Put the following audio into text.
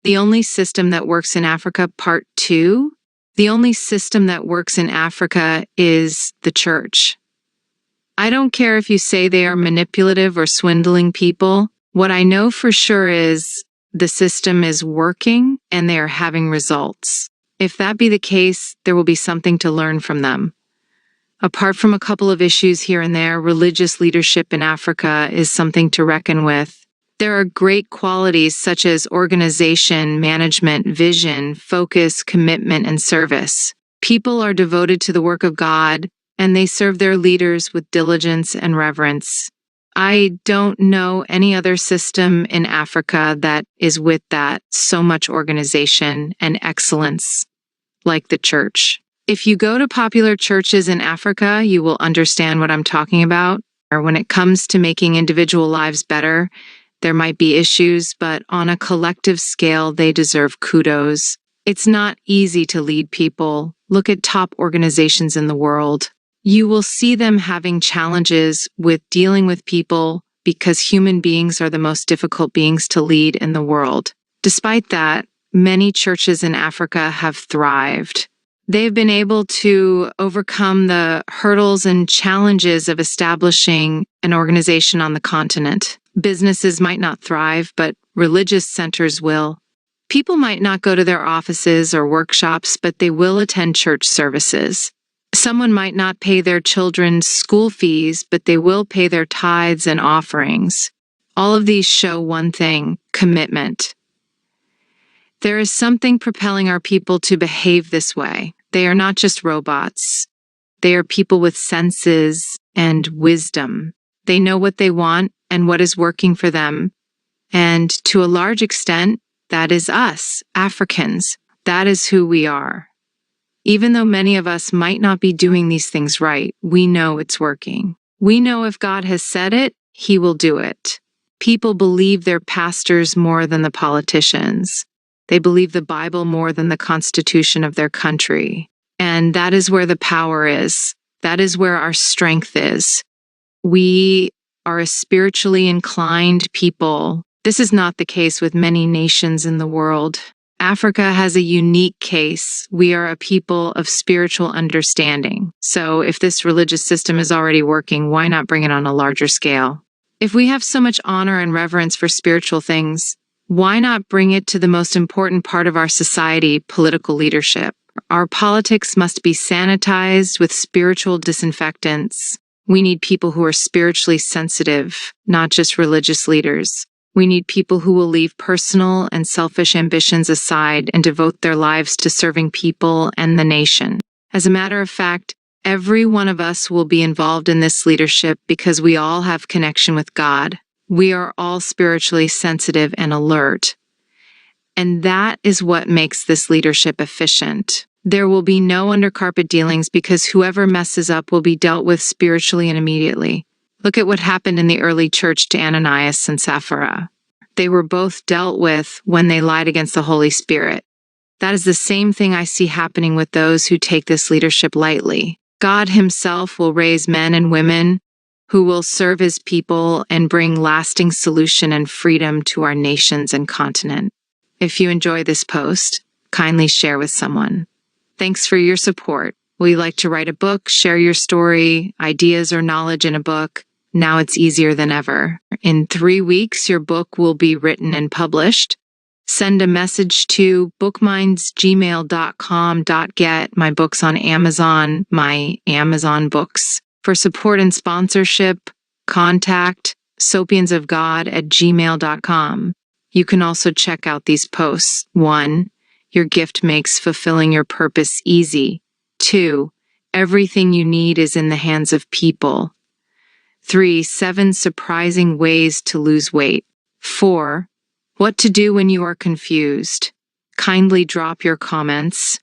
The only system that works in Africa, part 2. The only system that works in Africa is the church. I don't care if you say they are manipulative or swindling people. What I know for sure is the system is working and they are having results. If that be the case, there will be something to learn from them. Apart from a couple of issues here and there, religious leadership in Africa is something to reckon with. There are great qualities such as organization, management, vision, focus, commitment, and service. People are devoted to the work of God, and they serve their leaders with diligence and reverence. I don't know any other system in Africa that is with that so much organization and excellence like the church. If you go to popular churches in Africa, you will understand what I'm talking about. Or when it comes to making individual lives better, there might be issues, but on a collective scale, they deserve kudos. It's not easy to lead people. Look at top organizations in the world. You will see them having challenges with dealing with people because human beings are the most difficult beings to lead in the world. Despite that, many churches in Africa have thrived. They've been able to overcome the hurdles and challenges of establishing an organization on the continent. Businesses might not thrive, but religious centers will. People might not go to their offices or workshops, but they will attend church services. Someone might not pay their children's school fees, but they will pay their tithes and offerings. All of these show one thing: commitment. There is something propelling our people to behave this way. They are not just robots. They are people with senses and wisdom. They know what they want and what is working for them. And to a large extent, that is us, Africans. That is who we are. Even though many of us might not be doing these things right, we know it's working. We know if God has said it, He will do it. People believe their pastors more than the politicians. They believe the Bible more than the Constitution of their country. And that is where the power is. That is where our strength is. We are a spiritually inclined people. This is not the case with many nations in the world. Africa has a unique case. We are a people of spiritual understanding. So if this religious system is already working, why not bring it on a larger scale? If we have so much honor and reverence for spiritual things, why not bring it to the most important part of our society, political leadership? Our politics must be sanitized with spiritual disinfectants. We need people who are spiritually sensitive, not just religious leaders. We need people who will leave personal and selfish ambitions aside and devote their lives to serving people and the nation. As a matter of fact, every one of us will be involved in this leadership because we all have connection with God. We are all spiritually sensitive and alert. And that is what makes this leadership efficient. There will be no undercarpet dealings because whoever messes up will be dealt with spiritually and immediately. Look at what happened in the early church to Ananias and Sapphira. They were both dealt with when they lied against the Holy Spirit. That is the same thing I see happening with those who take this leadership lightly. God Himself will raise men and women who will serve His people and bring lasting solution and freedom to our nations and continent. If you enjoy this post, kindly share with someone. Thanks for your support. Will you like to write a book, share your story, ideas, or knowledge in a book? Now it's easier than ever. In 3 weeks, your book will be written and published. Send a message to bookmindsgmail.com.get my books on Amazon, my Amazon books. For support and sponsorship, contact soapiansofgod@gmail.com. You can also check out these posts. 1. Your gift makes fulfilling your purpose easy. 2. Everything you need is in the hands of people. 3. 7 surprising ways to lose weight. 4. What to do when you are confused. Kindly drop your comments.